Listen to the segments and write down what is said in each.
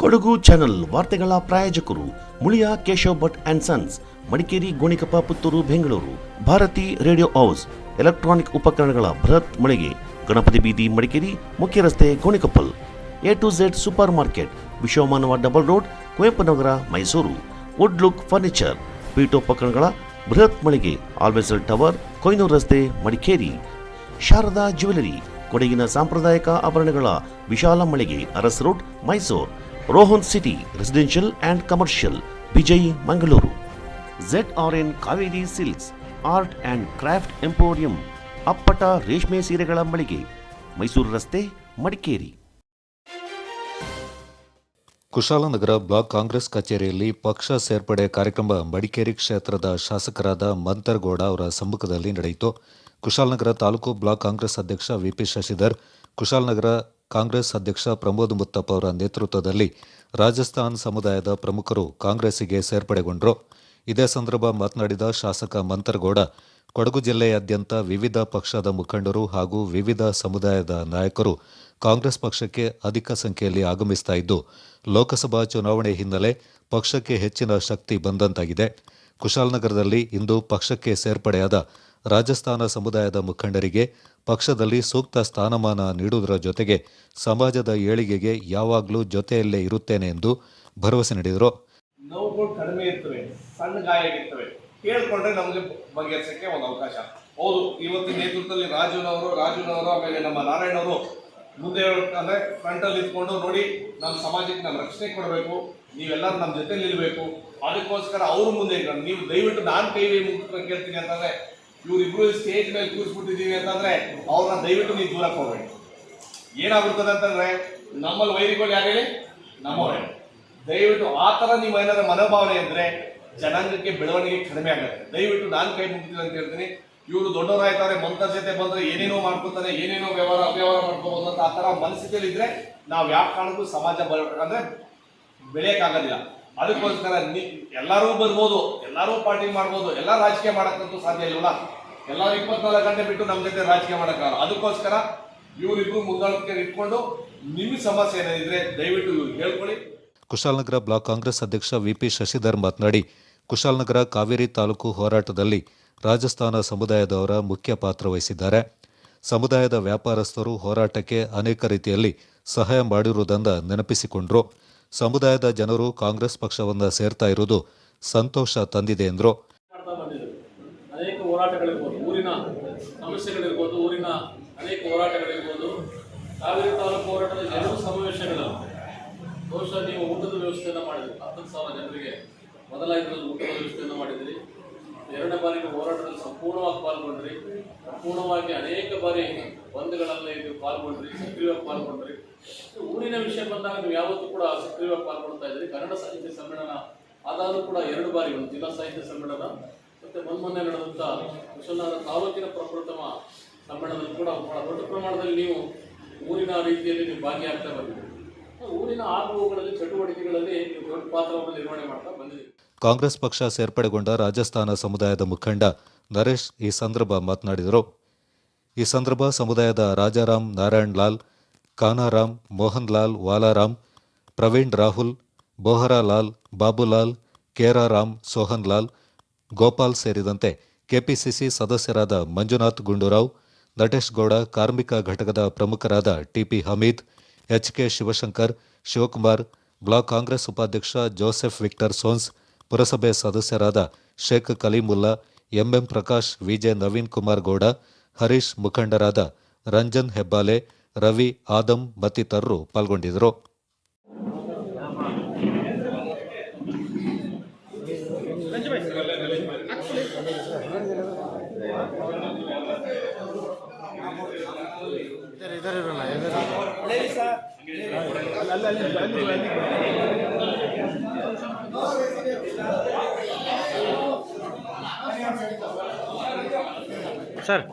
Kodagu channel ವಾರ್ತೆಗಳ ಪ್ರಾಯೋಜಕರು Muliya Keshav Bhat and sons, Madikeri, Gonikoppa, Puttur, Bengaluru. Bharati radio house, electronic ಉಪಕರಣಗಳ ಬೃಹತ್ ಮಳಿಗೆ, ಗಣಪತಿ ಬೀದಿ, ಮಡಿಕೇರಿ, ಮುಖ್ಯ ರಸ್ತೆ, Gonikoppal. A to Z super market, Vishwamanava double road, Kuvempu Nagar, Mysuru. Wood look furniture, ಪೀಠೋಪಕರಣಗಳ ಬೃಹತ್ ಮಳಿಗೆ, ಆಲ್ವೆಸಲ್ ಟವರ್, ಕೊಯ್ನೂರು ರಸ್ತೆ, ಮಡಿಕೇರಿ. ಶಾರದಾ ಜ್ಯುವೆಲರಿ, ಕೊಡಗಿನ ಸಾಂಪ್ರದಾಯಿಕ ಆಭರಣಗಳ ವಿಶಾಲ ಮಳಿಗೆ, Aras road, Mysuru. Rohan city residential and commercial, Vijay, Mangaluru. ZRN Kaveri silks, art and craft emporium, ಅಪ್ಪಟ ರೇಷ್ಮೆ ಸೀರೆಗಳ ಮಳಿಗೆ, ಮೈಸೂರು ರಸ್ತೆ, ಮಡಿಕೇರಿ. ಕುಶಾಲನಗರ ಬ್ಲಾಕ್ ಕಾಂಗ್ರೆಸ್ ಕಚೇರಿಯಲ್ಲಿ ಪಕ್ಷ ಸೇರ್ಪಡೆ ಕಾರ್ಯಕ್ರಮ ಮಡಿಕೇರಿ ಕ್ಷೇತ್ರದ ಶಾಸಕರಾದ ಮಂತರಗೌಡ ಅವರ ಸಮ್ಮುಖದಲ್ಲಿ ನಡೆಯಿತು. ಕುಶಾಲನಗರ ತಾಲೂಕು ಬ್ಲಾಕ್ ಕಾಂಗ್ರೆಸ್ ಅಧ್ಯಕ್ಷ VP ಶಶಿಧರ್, ಕುಶಾಲನಗರ ಕಾಂಗ್ರೆಸ್ ಅಧ್ಯಕ್ಷ ಪ್ರಮೋದ್ ಮುತ್ತಪ್ಪ ಅವರ ನೇತೃತ್ವದಲ್ಲಿ ರಾಜಸ್ಥಾನ್ ಸಮುದಾಯದ ಪ್ರಮುಖರು ಕಾಂಗ್ರೆಸ್ಸಿಗೆ ಸೇರ್ಪಡೆಗೊಂಡರು. ಇದೇ ಸಂದರ್ಭ ಮಾತನಾಡಿದ ಶಾಸಕ ಮಂತರಗೌಡ, ಕೊಡಗು ಜಿಲ್ಲೆಯಾದ್ಯಂತ ವಿವಿಧ ಪಕ್ಷದ ಮುಖಂಡರು ಹಾಗೂ ವಿವಿಧ ಸಮುದಾಯದ ನಾಯಕರು ಕಾಂಗ್ರೆಸ್ ಪಕ್ಷಕ್ಕೆ ಅಧಿಕ ಸಂಖ್ಯೆಯಲ್ಲಿ ಆಗಮಿಸ್ತಾ ಇದ್ದು, ಲೋಕಸಭಾ ಚುನಾವಣೆ ಹಿನ್ನೆಲೆ ಪಕ್ಷಕ್ಕೆ ಹೆಚ್ಚಿನ ಶಕ್ತಿ ಬಂದಂತಾಗಿದೆ. ಕುಶಾಲನಗರದಲ್ಲಿ ಇಂದು ಪಕ್ಷಕ್ಕೆ ಸೇರ್ಪಡೆಯಾದ ರಾಜಸ್ಥಾನ ಸಮುದಾಯದ ಮುಖಂಡರಿಗೆ ಪಕ್ಷದಲ್ಲಿ ಸೂಕ್ತ ಸ್ಥಾನಮಾನ ನೀಡುವುದರ ಜೊತೆಗೆ ಸಮಾಜದ ಏಳಿಗೆಗೆ ಯಾವಾಗಲೂ ಜೊತೆಯಲ್ಲೇ ಇರುತ್ತೇನೆ ಎಂದು ಭರವಸೆ ನೀಡಿದರು. ನೋವುಗಳು ಕಡಿಮೆ ಇರ್ತವೆ, ಸಣ್ಣ ಗಾಯ ಆಗಿರ್ತವೆ, ಕೇಳ್ಕೊಂಡ್ರೆ ನಮಗೆ ಬಗೆಹರಿಸಕ್ಕೆ ಒಂದು ಅವಕಾಶ. ಹೌದು, ಇವತ್ತಿನ ನೇತೃತ್ವದಲ್ಲಿ ರಾಜುನವರು ಆಮೇಲೆ ನಮ್ಮ ನಾರಾಯಣವರು ಮುಂದೆ ಅಂದ್ರೆ ಫ್ರಂಟಲ್ಲಿ ಇದ್ಕೊಂಡು ನೋಡಿ ನಮ್ಮ ಸಮಾಜಕ್ಕೆ ನಾವು ರಕ್ಷಣೆ ಕೊಡಬೇಕು, ನೀವೆಲ್ಲರೂ ನಮ್ಮ ಜೊತೆ ನಿಲ್ಲಬೇಕು. ಅದಕ್ಕೋಸ್ಕರ ಅವ್ರ ಮುಂದೆ ನೀವು ದಯವಿಟ್ಟು ನಾನು ಕೈ ಮುಗಿಸ್ಕೊಂಡು ಕೇಳ್ತೀನಿ ಅಂತಂದ್ರೆ, ಇವರಿಬ್ರು ಸ್ಟೇಜ್ ಮೇಲೆ ಕೂರಿಸ್ಬಿಟ್ಟಿದ್ದೀವಿ ಅಂತಂದ್ರೆ ಅವ್ರನ್ನ ದಯವಿಟ್ಟು ನೀವು ದೂರ ಹೋಗ್ಬೇಡಿ. ಏನಾಗ್ಬಿಡ್ತದೆ ಅಂತಂದ್ರೆ ನಮ್ಮಲ್ಲಿ ವೈರಿಗಳು ಯಾರು ಹೇಳಿ, ನಮ್ಮವರೇ. ದಯವಿಟ್ಟು ಆ ಥರ ನೀವು ಏನಾದ್ರು ಮನೋಭಾವನೆ ಇದ್ರೆ ಜನಾಂಗಕ್ಕೆ ಬೆಳವಣಿಗೆ ಕಡಿಮೆ ಆಗುತ್ತೆ. ದಯವಿಟ್ಟು ನಾನು ಕೈ ಮುಗಿತೀನಿ ಅಂತ ಹೇಳ್ತೀನಿ. ಇವರು ದೊಡ್ಡವರಾಯ್ತಾರೆ, ಮಂತ್ರ ಜೊತೆ ಬಂದ್ರೆ ಏನೇನೋ ಮಾಡ್ಕೊತಾರೆ, ಏನೇನೋ ಅವ್ಯವಹಾರ ಮಾಡ್ಕೋಬಹುದು ಅಂತ ಆ ಥರ ಮನಸ್ಥಿತಿಯಲ್ಲಿ ಇದ್ರೆ ನಾವು ಯಾವ ಕಾರಣಕ್ಕೂ ಸಮಾಜ ಅಂದ್ರೆ ಬೆಳೆಯಕ್ಕಾಗೋದಿಲ್ಲ. ಅದಕ್ಕೋಸ್ಕರ ಎಲ್ಲರೂ ಬರ್ಬೋದು, ಎಲ್ಲರೂ ಪಾರ್ಟಿ ಮಾಡ್ಬೋದು, ಎಲ್ಲ ರಾಜಕೀಯ ಮಾಡಕ್ಕಂತೂ ಸಾಧ್ಯ ಇಲ್ವಲ್ಲ. ಎಲ್ಲರೂ 24 ಗಂಟೆ ಬಿಟ್ಟು ನಮ್ಮ ಜೊತೆ ರಾಜಕೀಯ ಮಾಡೋಕ್ಕಾಗಲ್ಲ. ಅದಕ್ಕೋಸ್ಕರ ಇವರಿಬ್ರು ಮುಂದಾಳಕ್ಕೆ ಇಟ್ಕೊಂಡು ನಿಮ್ಮ ಸಮಸ್ಯೆ ಏನಿದ್ರೆ ದಯವಿಟ್ಟು ಇವ್ರಿಗೆ ಹೇಳ್ಕೊಳ್ಳಿ. ಕುಶಾಲನಗರ ಬ್ಲಾಕ್ ಕಾಂಗ್ರೆಸ್ ಅಧ್ಯಕ್ಷ VP ಶಶಿಧರ್ ಮಾತನಾಡಿ, ಕುಶಾಲನಗರ ಕಾವೇರಿ ತಾಲೂಕು ಹೋರಾಟದಲ್ಲಿ ರಾಜಸ್ಥಾನ ಸಮುದಾಯದವರ ಮುಖ್ಯ ಪಾತ್ರ ವಹಿಸಿದ್ದಾರೆ. ಸಮುದಾಯದ ವ್ಯಾಪಾರಸ್ಥರು ಹೋರಾಟಕ್ಕೆ ಅನೇಕ ರೀತಿಯಲ್ಲಿ ಸಹಾಯ ಮಾಡಿರುವುದನ್ನು ನೆನಪಿಸಿಕೊಂಡರು. ಸಮುದಾಯದ ಜನರು ಕಾಂಗ್ರೆಸ್ ಪಕ್ಷವನ್ನು ಸೇರ್ತಾ ಇರುವುದು ಸಂತೋಷ ತಂದಿದೆ ಎಂದರು. ಅನೇಕ ಹೋರಾಟಗಳಿರ್ಬೋದು, ಊರಿನ ಸಮಸ್ಯೆಗಳಿರ್ಬೋದು, ಊರಿನ ಅನೇಕ ಹೋರಾಟಗಳಿರ್ಬೋದು, ಕಾವೇರಿ ತಾಲೂಕು ಹೋರಾಟದ ಎರಡು ಸಮಾವೇಶಗಳು. ಬಹುಶಃ ನೀವು ಊಟದ ವ್ಯವಸ್ಥೆಯನ್ನು ಮಾಡಿದ್ರಿ, 10,000 ಜನರಿಗೆ ಮೊದಲ ಇದರಲ್ಲಿ ಊಟದ ವ್ಯವಸ್ಥೆಯನ್ನು ಮಾಡಿದ್ರಿ. ಎರಡನೇ ಬಾರಿ ಹೋರಾಟದಲ್ಲಿ ಸಂಪೂರ್ಣವಾಗಿ ಪಾಲ್ಗೊಂಡ್ರಿ. ಸಂಪೂರ್ಣವಾಗಿ ಅನೇಕ ಬಾರಿ ಬಂದ್ಗಳಲ್ಲಿ ನೀವು ಪಾಲ್ಗೊಂಡ್ರಿ, ಸಕ್ರಿಯವಾಗಿ ಪಾಲ್ಗೊಂಡ್ರಿ. ಊರಿನ ವಿಷಯ ಬಂದಾಗ ನೀವು ಯಾವತ್ತೂ ಕೂಡ ಸಕ್ರಿಯವಾಗಿ ಪಾಲ್ಗೊಳ್ತಾ ಇದ್ರಿ. ಕನ್ನಡ ಸಾಹಿತ್ಯ ಸಮ್ಮೇಳನ ಆದಾದರೂ ಕೂಡ 2 ಬಾರಿ, ಒಂದು ಜಿಲ್ಲಾ ಸಾಹಿತ್ಯ ಸಮ್ಮೇಳನ ಮತ್ತು ಮೊನ್ನೆ ನಡೆದಂಥ ಕುಶಾಲನಗರ ತಾಲೂಕಿನ ಪ್ರಪ್ರಥಮ ಸಮ್ಮೇಳನದಲ್ಲಿ ಕೂಡ ಬಹಳ ದೊಡ್ಡ ಪ್ರಮಾಣದಲ್ಲಿ ನೀವು ಊರಿನ ರೀತಿಯಲ್ಲಿ ನೀವು ಭಾಗಿಯಾಗ್ತಾ ಬಂದಿದ್ದೀರಿ. ಊರಿನ ಆಗುವುಗಳಲ್ಲಿ ಚಟುವಟಿಕೆಗಳಲ್ಲಿ ನೀವು ದೊಡ್ಡ ಪಾತ್ರವನ್ನು ನಿರ್ವಹಣೆ ಮಾಡ್ತಾ ಬಂದಿದ್ದೀರಿ. ಕಾಂಗ್ರೆಸ್ ಪಕ್ಷ ಸೇರ್ಪಡೆಗೊಂಡ ರಾಜಸ್ಥಾನ ಸಮುದಾಯದ ಮುಖಂಡ ನರೇಶ್ ಈ ಸಂದರ್ಭ ಮಾತನಾಡಿದರು. ಈ ಸಂದರ್ಭ ಸಮುದಾಯದ ರಾಜಾರಾಮ್, ನಾರಾಯಣ್ ಲಾಲ್, ಕಾನಾರಾಮ್, ಮೋಹನ್ ಲಾಲ್, ವಾಲಾರಾಮ್, ಪ್ರವೀಣ್, ರಾಹುಲ್, ಬೋಹರಾ ಲಾಲ್, ಬಾಬುಲಾಲ್, ಕೇರಾರಾಮ್, ಸೋಹನ್ ಲಾಲ್, ಗೋಪಾಲ್ ಸೇರಿದಂತೆ ಕೆಪಿಸಿಸಿ ಸದಸ್ಯರಾದ ಮಂಜುನಾಥ್ ಗುಂಡೂರಾವ್, ನಟೇಶ್ ಗೌಡ, ಕಾರ್ಮಿಕ ಘಟಕದ ಪ್ರಮುಖರಾದ TP Hameed, HK Shivashankar, Shivakumar, block Congress ಉಪಾಧ್ಯಕ್ಷ ಜೋಸೆಫ್ ವಿಕ್ಟರ್ ಸೋನ್ಸ್, ಪುರಸಭೆ ಸದಸ್ಯರಾದ ಶೇಖ್ ಕಲೀಮುಲ್ಲಾ, MM ಪ್ರಕಾಶ್, VJ ನವೀನ್ ಕುಮಾರ್ ಗೌಡ, ಹರೀಶ್, ಮುಖಂಡರಾದ ರಂಜನ್ ಹೆಬ್ಬಾಲೆ, ರವಿ, ಆದಂ ಮತ್ತಿತರರು ಪಾಲ್ಗೊಂಡಿದ್ದರು. ಸರ್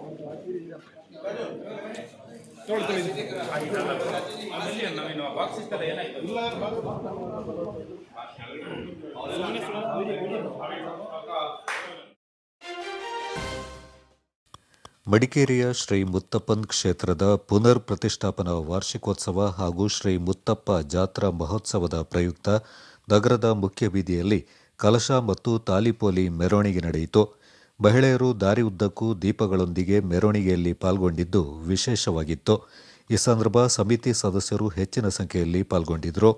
ಮಡಿಕೇರಿಯ ಶ್ರೀ ಮುತ್ತಪ್ಪನ್ ಕ್ಷೇತ್ರದ ಪುನರ್ ಪ್ರತಿಷ್ಠಾಪನಾ ವಾರ್ಷಿಕೋತ್ಸವ ಹಾಗೂ ಶ್ರೀ ಮುತ್ತಪ್ಪ ಜಾತ್ರಾ ಮಹೋತ್ಸವದ ಪ್ರಯುಕ್ತ ನಗರದ ಮುಖ್ಯ ಬೀದಿಯಲ್ಲಿ ಕಲಶ ಮತ್ತು ತಾಲಿಪೋಲಿ ಮೆರವಣಿಗೆ ನಡೆಯಿತು. ಮಹಿಳೆಯರು ದಾರಿ ಉದ್ದಕ್ಕೂ ದೀಪಗಳೊಂದಿಗೆ ಮೆರವಣಿಗೆಯಲ್ಲಿ ಪಾಲ್ಗೊಂಡಿದ್ದು ವಿಶೇಷವಾಗಿತ್ತು. ಈ ಸಂದರ್ಭ ಸಮಿತಿ ಸದಸ್ಯರು ಹೆಚ್ಚಿನ ಸಂಖ್ಯೆಯಲ್ಲಿ ಪಾಲ್ಗೊಂಡಿದ್ದರು.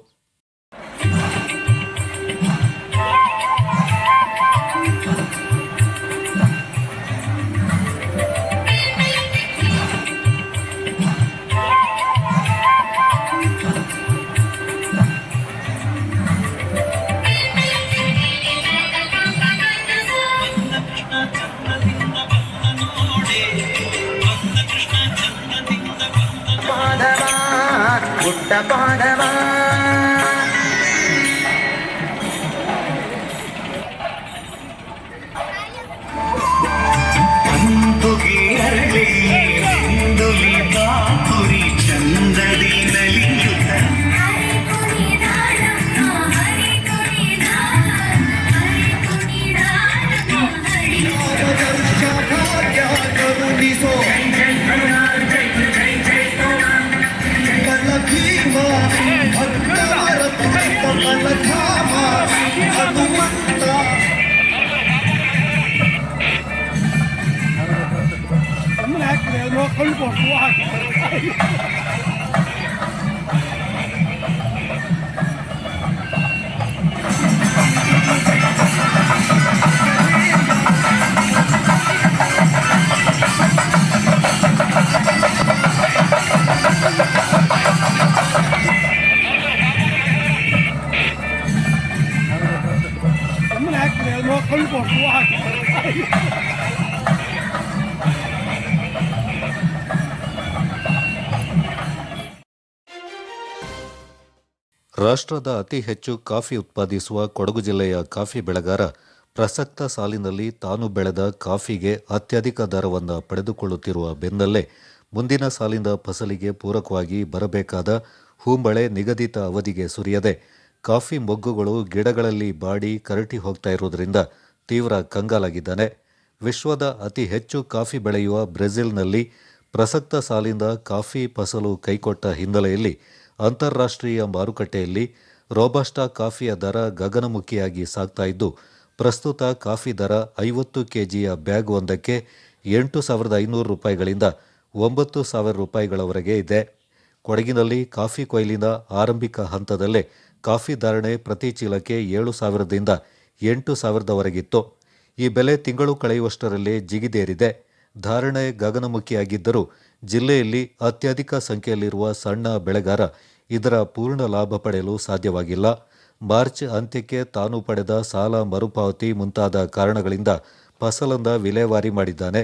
ರಾಷ್ಟ್ರದ ಅತಿ ಹೆಚ್ಚು ಕಾಫಿ ಉತ್ಪಾದಿಸುವ ಕೊಡಗು ಜಿಲ್ಲೆಯ ಕಾಫಿ ಬೆಳೆಗಾರ ಪ್ರಸಕ್ತ ಸಾಲಿನಲ್ಲಿ ತಾನು ಬೆಳೆದ ಕಾಫಿಗೆ ಅತ್ಯಧಿಕ ದರವನ್ನು ಪಡೆದುಕೊಳ್ಳುತ್ತಿರುವ ಬೆನ್ನಲ್ಲೇ ಮುಂದಿನ ಸಾಲಿನ ಫಸಲಿಗೆ ಪೂರಕವಾಗಿ ಬರಬೇಕಾದ ಹೂಮಳೆ ನಿಗದಿತ ಅವಧಿಗೆ ಸುರಿಯದೆ ಕಾಫಿ ಮೊಗ್ಗುಗಳು ಗಿಡಗಳಲ್ಲಿ ಬಾಡಿ ಕರಟಿ ಹೋಗ್ತಾ ಇರುವುದರಿಂದ ತೀವ್ರ ಕಂಗಾಲಾಗಿದ್ದಾನೆ. ವಿಶ್ವದ ಅತಿ ಹೆಚ್ಚು ಕಾಫಿ ಬೆಳೆಯುವ ಬ್ರೆಜಿಲ್ನಲ್ಲಿ ಪ್ರಸಕ್ತ ಸಾಲಿನ ಕಾಫಿ ಫಸಲು ಕೈಕೊಟ್ಟ ಹಿನ್ನೆಲೆಯಲ್ಲಿ ಅಂತಾರಾಷ್ಟ್ರೀಯ ಮಾರುಕಟ್ಟೆಯಲ್ಲಿ ರೋಬಸ್ಟಾ ಕಾಫಿಯ ದರ ಗಗನಮುಖಿಯಾಗಿ ಸಾಗ್ತಾ ಇದ್ದು, ಪ್ರಸ್ತುತ ಕಾಫಿ ದರ 50 ಕೆಜಿಯ ಬ್ಯಾಗ್ ಒಂದಕ್ಕೆ 8,500 ರೂಪಾಯಿಗಳಿಂದ 9,000 ರೂಪಾಯಿಗಳವರೆಗೆ ಇದೆ. ಕೊಡಗಿನಲ್ಲಿ ಕಾಫಿ ಕೊಯ್ಲಿನ ಆರಂಭಿಕ ಹಂತದಲ್ಲೇ ಕಾಫಿ ಧಾರಣೆ ಪ್ರತಿ ಚೀಲಕ್ಕೆ 7,000ದಿಂದ 8,000ವರೆಗಿತ್ತು. ಈ ಬೆಲೆ ತಿಂಗಳು ಕಳೆಯುವಷ್ಟರಲ್ಲೇ ಜಿಗಿದೇರಿದೆ. ಧಾರಣೆ ಗಗನಮುಖಿಯಾಗಿದ್ದರೂ ಜಿಲ್ಲೆಯಲ್ಲಿ ಅತ್ಯಧಿಕ ಸಂಖ್ಯೆಯಲ್ಲಿರುವ ಸಣ್ಣ ಬೆಳೆಗಾರ ಇದರ ಪೂರ್ಣ ಲಾಭ ಪಡೆಯಲು ಸಾಧ್ಯವಾಗಿಲ್ಲ. ಮಾರ್ಚ್ ಅಂತ್ಯಕ್ಕೆ ತಾನು ಪಡೆದ ಸಾಲ ಮರುಪಾವತಿ ಮುಂತಾದ ಕಾರಣಗಳಿಂದ ಫಸಲನ್ನು ವಿಲೇವಾರಿ ಮಾಡಿದ್ದಾನೆ.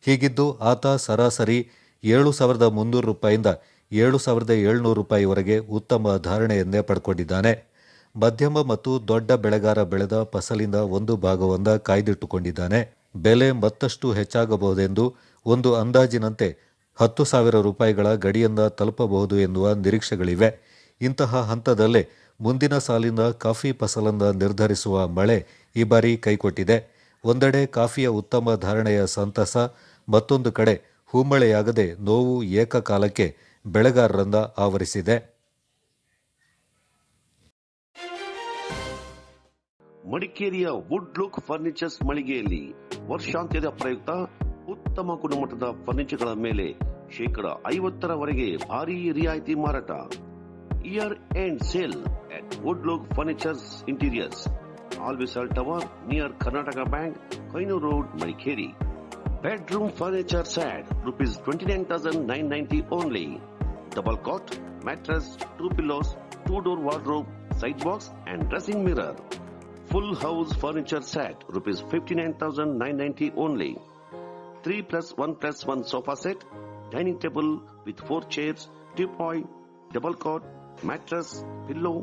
ಹೀಗಿದ್ದು ಆತ ಸರಾಸರಿ 7,300 ರೂಪಾಯಿಯಿಂದ 7,700 ರೂಪಾಯಿವರೆಗೆ ಉತ್ತಮ ಧಾರಣೆಯನ್ನೇ ಪಡ್ಕೊಂಡಿದ್ದಾನೆ. ಮಧ್ಯಮ ಮತ್ತು ದೊಡ್ಡ ಬೆಳೆಗಾರ ಬೆಳೆದ ಫಸಲಿನ ಒಂದು ಭಾಗವನ್ನ ಕಾಯ್ದಿಟ್ಟುಕೊಂಡಿದ್ದಾನೆ. ಬೆಲೆ ಮತ್ತಷ್ಟು ಹೆಚ್ಚಾಗಬಹುದೆಂದು ಒಂದು ಅಂದಾಜಿನಂತೆ 10,000 ರೂಪಾಯಿಗಳ ಗಡಿಯನ್ನ ತಲುಪಬಹುದು ಎನ್ನುವ ನಿರೀಕ್ಷೆಗಳಿವೆ. ಇಂತಹ ಹಂತದಲ್ಲೇ ಮುಂದಿನ ಸಾಲಿನ ಕಾಫಿ ಫಸಲನ್ನು ನಿರ್ಧರಿಸುವ ಮಳೆ ಈ ಬಾರಿ ಕೈಕೊಟ್ಟಿದೆ. ಒಂದೆಡೆ ಕಾಫಿಯ ಉತ್ತಮ ಧಾರಣೆಯ ಸಂತಸ, ಮತ್ತೊಂದು ಕಡೆ ಹೂಮಳೆಯಾಗದೆ ನೋವು ಏಕಕಾಲಕ್ಕೆ ಬೆಳೆಗಾರರನ್ನ ಆವರಿಸಿದೆ. ಮಡಿಕೇರಿಯ ವುಡ್ ಲುಕ್ ಫರ್ನಿಚರ್ಸ್ ಮಳಿಗೆಯಲ್ಲಿ ವರ್ಷಾಂತ್ಯದ ಪ್ರಯುಕ್ತ ಉತ್ತಮ ಗುಣಮಟ್ಟದ ಫರ್ನಿಚರ್ಗಳ ಮೇಲೆ 50%ರವರೆಗೆ ಭಾರೀ ರಿಯಾಯಿತಿ ಮಾರಾಟ. Year end sale at Wood Look Furniture's Interiors, Alvisal Tower near Karnataka Bank, Koinu Road, Madikeri. Bedroom furniture set rupees 29,990 only. Double cot, mattress, 2 pillows, 2-door wardrobe, side box and dressing mirror. Full house furniture set rupees 59,990 only. 3+1+1 sofa set, dining table with 4 chairs, teapot, double cot, mattress, pillow,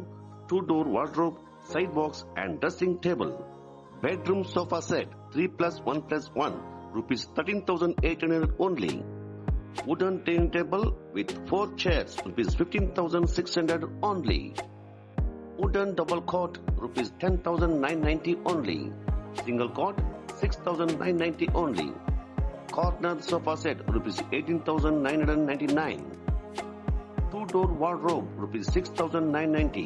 2-door wardrobe, side box and dressing table. Bedroom sofa set 3+1+1 rupees 13,800 only. Wooden dining table with 4 chairs rupees 15,600 only. Wooden double cot rupees 10,990 only. Single cot 6,990 only. Corner sofa set rupees 18,999. 2-door wardrobe rupees 6,990.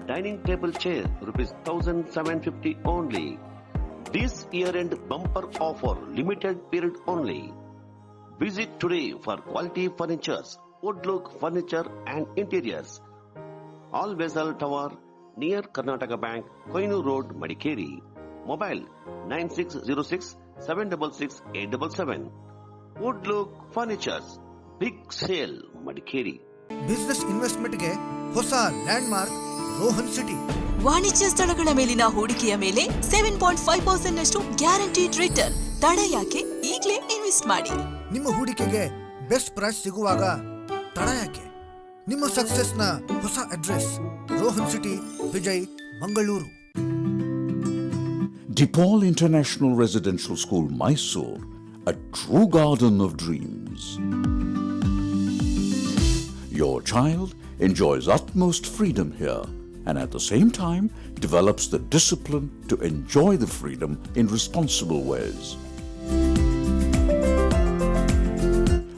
Dining table chair rupees 1,750 only. This year-end bumper offer, limited period only. Visit today for quality furnitures, Woodlook Furniture and Interiors. All Vessel Tower near Karnataka Bank, Koinu Road, Madikeri. Mobile 9606-766-877. Woodlook Furnitures. Big sale, Madikeri. Business ಇನ್ವೆಸ್ಟ್ಮೆಂಟ್ಗೆ ಹೊಸ landmark Rohan city. ವಾಣಿಜ್ಯ ಸ್ಥಳಗಳ ಮೇಲಿನ ಹೂಡಿಕೆಯ ಮೇಲೆ 7.5% ನಷ್ಟು guaranteed return. ತಡ ಯಾಕೆ? ಈಗಲೇ ಇನ್ವೆಸ್ಟ್ ಮಾಡಿ. ನಿಮ್ಮ ಹೂಡಿಕೆಗೆ ಬೆಸ್ಟ್ ಪ್ರೈಸ್ ಸಿಗುವಾಗ ತಡ ಯಾಕೆ? ನಿಮ್ಮ ಸಕ್ಸೆಸ್ ನ ಹೊಸ address Rohan city, Vijay, Mangaluru. DePaul International Residential School, Mysore, a true garden of dreams. Your child enjoys utmost freedom here and at the same time develops the discipline to enjoy the freedom in responsible ways.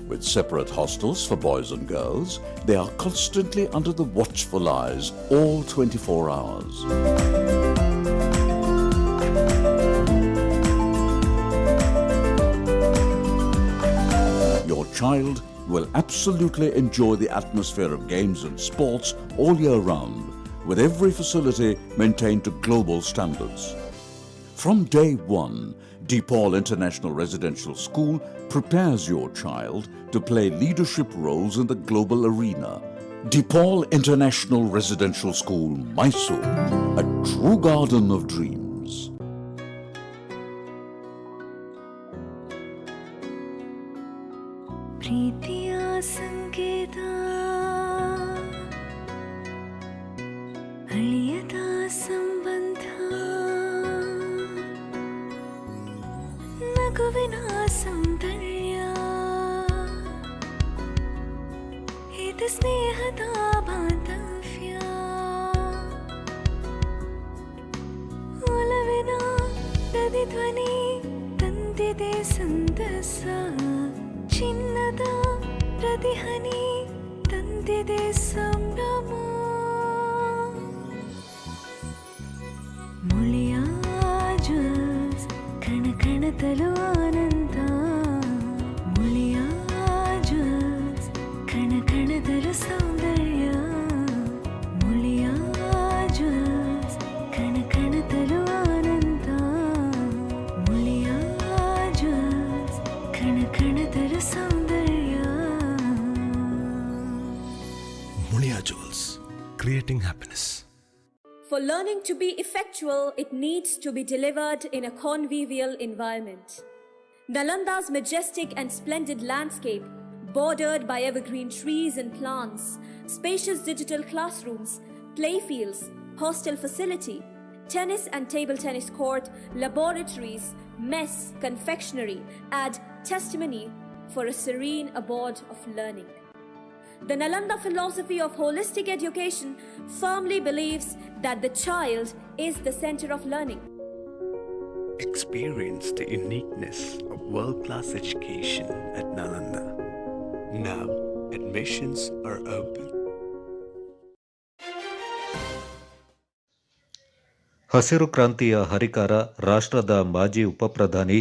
With separate hostels for boys and girls, they are constantly under the watchful eyes all 24 hours. Your child will absolutely enjoy the atmosphere of games and sports all year round, with every facility maintained to global standards. From day one, DePaul International Residential School prepares your child to play leadership roles in the global arena. DePaul International Residential School, Mysore, a true garden of dreams. ಪ್ರೀತಿಯ ಸಂಕೇತ ಅಳಿಯದ ಸಂಬಂಧ, ನಗುವಿನ ಸೌಂದರ್ಯ, ಇದು ಸ್ನೇಹದ ಬಾಂಧವ್ಯ, ಒಲವಿನ ಪ್ರತಿಧ್ವನಿ ತಂದಿದೆ ಸಂದಸ, ಚಿನ್ನದ ಪ್ರತಿಹನಿ ತಂದಿದೆ ಸಂಭ್ರಮ. ಮುಳಿಯ ಜ್ಯೂಸ್ ಕಣ ಕಣದಲು ಆನಂದ, ಮುಳಿಯ ಜ್ಯೂಸ್ ಕಣ ಕಣದಲು ಸೌಂದರ್ಯ, ಮುಳಿಯ ಜ್ಯೂಸ್ ಕಣ ಕಣದಲು ಆನಂದ, ಮುಳಿಯ ಜ್ಯೂಸ್ ಕಣ ಕಣದಲು ಸೌಂದರ್ಯ. Mulia Jewels, creating happiness. For learning to be effectual, it needs to be delivered in a convivial environment. Nalanda's majestic and splendid landscape, bordered by evergreen trees and plants, spacious digital classrooms, playfields, hostel facility, tennis and table tennis court, laboratories, mess, confectionery, add testimony for a serene abode of learning. The Nalanda philosophy of holistic education firmly believes that the child is the center of learning. Experience the uniqueness of world-class education at Nalanda. Now, admissions are open. ಹಸಿರು ಕ್ರಾಂತಿಯ ಹರಿಕಾರ ರಾಷ್ಟ್ರದ ಮಾಜಿ ಉಪಪ್ರಧಾನಿ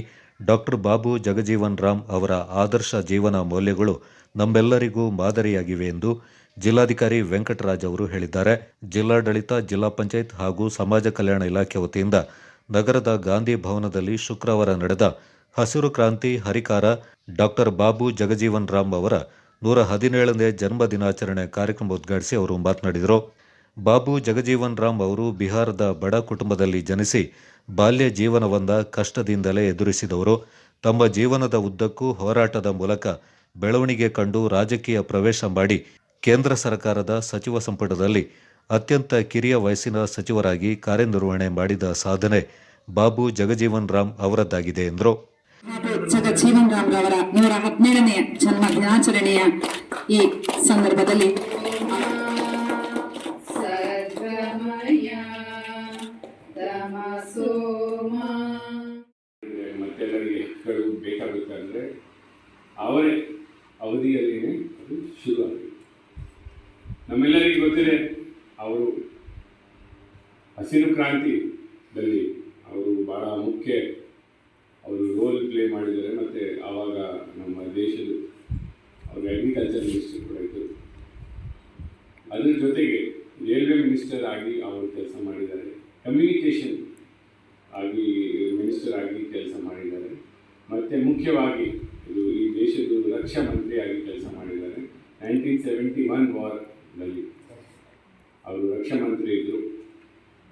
doctor Babu Jagjivan Ram ಅವರ ಆದರ್ಶ ಜೀವನ ಮೌಲ್ಯಗಳು ನಮ್ಮೆಲ್ಲರಿಗೂ ಮಾದರಿಯಾಗಿವೆ ಎಂದು ಜಿಲ್ಲಾಧಿಕಾರಿ ವೆಂಕಟರಾಜ್ ಅವರು ಹೇಳಿದ್ದಾರೆ. ಜಿಲ್ಲಾಡಳಿತ, ಜಿಲ್ಲಾ ಪಂಚಾಯತ್ ಹಾಗೂ ಸಮಾಜ ಕಲ್ಯಾಣ ಇಲಾಖೆ ವತಿಯಿಂದ ನಗರದ ಗಾಂಧಿ ಭವನದಲ್ಲಿ ಶುಕ್ರವಾರ ನಡೆದ ಹಸಿರು ಕ್ರಾಂತಿ ಹರಿಕಾರ ಡಾಕ್ಟರ್ ಬಾಬು ಜಗಜೀವನ್ ರಾಮ್ ಅವರ 117ನೇ ಜನ್ಮ ದಿನಾಚರಣೆ ಕಾರ್ಯಕ್ರಮ ಉದ್ಘಾಟಿಸಿ ಅವರು ಮಾತನಾಡಿದರು. ಬಾಬು ಜಗಜೀವನ್ ರಾಮ್ ಅವರು ಬಿಹಾರದ ಬಡ ಕುಟುಂಬದಲ್ಲಿ ಜನಿಸಿ ಬಾಲ್ಯ ಜೀವನವೊಂದ ಕಷ್ಟದಿಂದಲೇ ಎದುರಿಸಿದವರು. ತಮ್ಮ ಜೀವನದ ಉದ್ದಕ್ಕೂ ಹೋರಾಟದ ಮೂಲಕ ಬೆಳವಣಿಗೆ ಕಂಡು ರಾಜಕೀಯ ಪ್ರವೇಶ ಮಾಡಿ ಕೇಂದ್ರ ಸರ್ಕಾರದ ಸಚಿವ ಸಂಪುಟದಲ್ಲಿ ಅತ್ಯಂತ ಕಿರಿಯ ವಯಸ್ಸಿನ ಸಚಿವರಾಗಿ ಕಾರ್ಯನಿರ್ವಹಣೆ ಮಾಡಿದ ಸಾಧನೆ ಬಾಬು ಜಗಜೀವನ್ ರಾಮ್ ಅವರದ್ದಾಗಿದೆ ಎಂದರು. ಜಗಜೀವನ್ ರಾಮ್ ರವರ 117ನೇ ಜನ್ಮ ದಿನಾಚರಣೆಯ ಈ ಸಂದರ್ಭದಲ್ಲಿ ಮತ್ತೆಲ್ಲರಿಗೆ ಬೇಕಾಗುತ್ತೆ ಅಂದರೆ ಅವರೇ ಅವಧಿಯಲ್ಲಿಯೇ ಅದು ಶುರುವಾಗಿದೆ. ನಮ್ಮೆಲ್ಲರಿಗೂ ಗೊತ್ತಿದೆ, ಅವರು ಹಸಿರು ಕ್ರಾಂತಿಯಲ್ಲಿ ಅವರು ಭಾಳ ಮುಖ್ಯ ಅವರು ರೋಲ್ ಪ್ಲೇ ಮಾಡಿದ್ದಾರೆ. ಮತ್ತು ಆವಾಗ ನಮ್ಮ ದೇಶದ ಅವರು ಅಗ್ರಿಕಲ್ಚರ್ ಮಿನಿಸ್ಟರ್ ಕೂಡ ಇದ್ದರು. ಅದರ ಜೊತೆಗೆ ರೈಲ್ವೆ ಮಿನಿಸ್ಟರ್ ಆಗಿ ಅವರು ಕೆಲಸ ಮಾಡಿದ್ದಾರೆ, ಕಮ್ಯುನಿಕೇಷನ್ ಆಗಿ ಮಿನಿಸ್ಟರ್ ಆಗಿ ಕೆಲಸ ಮಾಡಿದ್ದಾರೆ, ಮತ್ತು ಮುಖ್ಯವಾಗಿ ಇದು ಈ ದೇಶದ ರಕ್ಷಾ ಮಂತ್ರಿಯಾಗಿ ಕೆಲಸ ಮಾಡಿದ್ದಾರೆ. 1971 ವಾರ್ನಲ್ಲಿ ಅವರು ರಕ್ಷಾ ಮಂತ್ರಿ ಇದ್ದರು.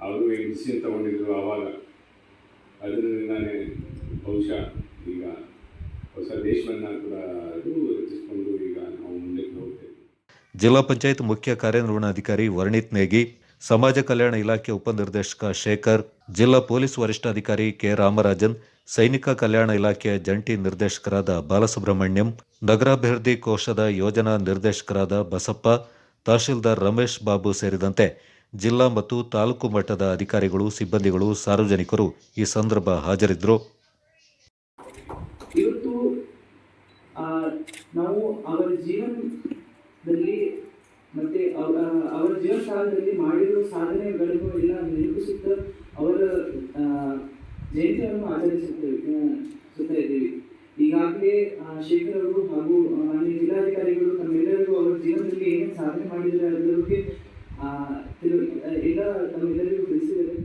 ಅವರು ಏನು ಡಿಸಿಷನ್ ತಗೊಂಡಿದ್ರು ಆವಾಗ, ಅದರಿಂದನೇ ಬಹುಶಃ ಈಗ ಹೊಸ ದೇಶವನ್ನು ಕೂಡ ಅದು ರಚಿಸಿಕೊಂಡು ಈಗ ನಾವು ಮುಂದಕ್ಕೆ ಹೋಗ್ತೇವೆ. ಜಿಲ್ಲಾ ಪಂಚಾಯತ್ ಮುಖ್ಯ ಕಾರ್ಯನಿರ್ವಹಣಾಧಿಕಾರಿ ವರ್ಣಿತ್ ನೇಗಿ, ಸಮಾಜ ಕಲ್ಯಾಣ ಇಲಾಖೆ ಉಪನಿರ್ದೇಶಕ ಶೇಖರ್, ಜಿಲ್ಲಾ ಪೊಲೀಸ್ ವರಿಷ್ಠಾಧಿಕಾರಿ ಕೆ ರಾಮರಾಜನ್, ಸೈನಿಕ ಕಲ್ಯಾಣ ಇಲಾಖೆಯ ಜಂಟಿ ನಿರ್ದೇಶಕರಾದ ಬಾಲಸುಬ್ರಹ್ಮಣ್ಯಂ, ನಗರಾಭಿವೃದ್ಧಿ ಕೋಶದ ಯೋಜನಾ ನಿರ್ದೇಶಕರಾದ ಬಸಪ್ಪ, ತಹಶೀಲ್ದಾರ್ ರಮೇಶ್ ಬಾಬು ಸೇರಿದಂತೆ ಜಿಲ್ಲಾ ಮತ್ತು ತಾಲೂಕು ಮಟ್ಟದ ಅಧಿಕಾರಿಗಳು, ಸಿಬ್ಬಂದಿಗಳು, ಸಾರ್ವಜನಿಕರು ಈ ಸಂದರ್ಭ ಹಾಜರಿದ್ದರು. ಇವತ್ತು ನಾವು ಅವರ ಜೀವನದಲ್ಲಿ ಮತ್ತೆ ಅವರ ಜೀವನ ಕಾಲದಲ್ಲಿ ಮಾಡಿರುವ ಸಾಧನೆಗಳನ್ನು ಎಲ್ಲ ನೆನಪಿಸುತ್ತಾ ಅವರ ಜಯಂತಿಯನ್ನು ಆಚರಿಸುತ್ತಾ ಇದ್ದೀವಿ. ಈಗಾಗಲೇ ಶೇಖರ್ ಅವರು ಹಾಗೂ ಮಾನ್ಯ ಜಿಲ್ಲಾಧಿಕಾರಿಗಳು ತಮ್ಮೆಲ್ಲರಿಗೂ ಅವರ ಜೀವನದಲ್ಲಿ ಏನೇನು ಸಾಧನೆ ಮಾಡಿದ್ದಾರೆ ಅದರ ಬಗ್ಗೆ ಎಲ್ಲ ತಮ್ಮೆಲ್ಲರಿಗೂ ತಿಳಿಸಿದ್ದಾರೆ.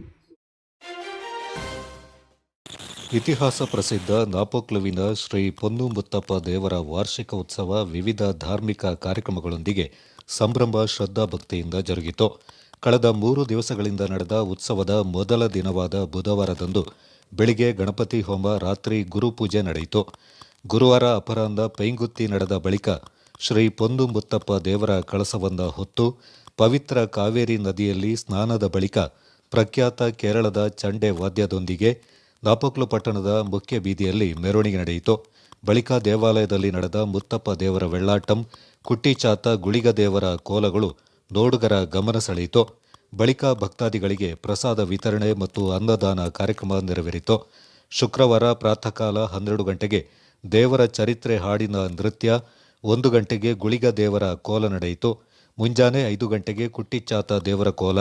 ಇತಿಹಾಸ ಪ್ರಸಿದ್ಧ ನಾಪೋಕ್ಲುವಿನ ಶ್ರೀ ಪೊನ್ನು ಮುತ್ತಪ್ಪ ದೇವರ ವಾರ್ಷಿಕ ಉತ್ಸವ ವಿವಿಧ ಧಾರ್ಮಿಕ ಕಾರ್ಯಕ್ರಮಗಳೊಂದಿಗೆ ಸಂಭ್ರಮ ಶ್ರದ್ಧಾಭಕ್ತಿಯಿಂದ ಜರುಗಿತು. ಕಳೆದ 3 ದಿವಸಗಳಿಂದ ನಡೆದ ಉತ್ಸವದ ಮೊದಲ ದಿನವಾದ ಬುಧವಾರದಂದು ಬೆಳಿಗ್ಗೆ ಗಣಪತಿ ಹೋಮ, ರಾತ್ರಿ ಗುರುಪೂಜೆ ನಡೆಯಿತು. ಗುರುವಾರ ಅಪರಾಹ್ನ ಪೈಂಗುತ್ತಿ ನಡೆದ ಬಳಿಕ ಶ್ರೀ ಪೊನ್ನು ಮುತ್ತಪ್ಪ ದೇವರ ಕಳಸವನ್ನು ಹೊತ್ತು ಪವಿತ್ರ ಕಾವೇರಿ ನದಿಯಲ್ಲಿ ಸ್ನಾನದ ಬಳಿಕ ಪ್ರಖ್ಯಾತ ಕೇರಳದ ಚಂಡೆ ವಾದ್ಯದೊಂದಿಗೆ ನಾಪೋಕ್ಲು ಪಟ್ಟಣದ ಮುಖ್ಯ ಬೀದಿಯಲ್ಲಿ ಮೆರವಣಿಗೆ ನಡೆಯಿತು. ಬಳಿಕ ದೇವಾಲಯದಲ್ಲಿ ನಡೆದ ಮುತ್ತಪ್ಪ ದೇವರ ವೆಳ್ಳಾಟಂ, ಕುಟ್ಟಿಚಾತ, ಗುಳಿಗ ದೇವರ ಕೋಲಗಳು ನೋಡುಗರ ಗಮನ ಸೆಳೆಯಿತು. ಬಳಿಕ ಭಕ್ತಾದಿಗಳಿಗೆ ಪ್ರಸಾದ ವಿತರಣೆ ಮತ್ತು ಅನ್ನದಾನ ಕಾರ್ಯಕ್ರಮ ನೆರವೇರಿತು. ಶುಕ್ರವಾರ ಪ್ರಾತಃ ಕಾಲ 12 ಗಂಟೆಗೆ ದೇವರ ಚರಿತ್ರೆ ಹಾಡಿನ ನೃತ್ಯ, 1 ಗಂಟೆಗೆ ಗುಳಿಗ ದೇವರ ಕೋಲ ನಡೆಯಿತು. ಮುಂಜಾನೆ 5 ಗಂಟೆಗೆ ಕುಟ್ಟಿಚಾತ ದೇವರ ಕೋಲ,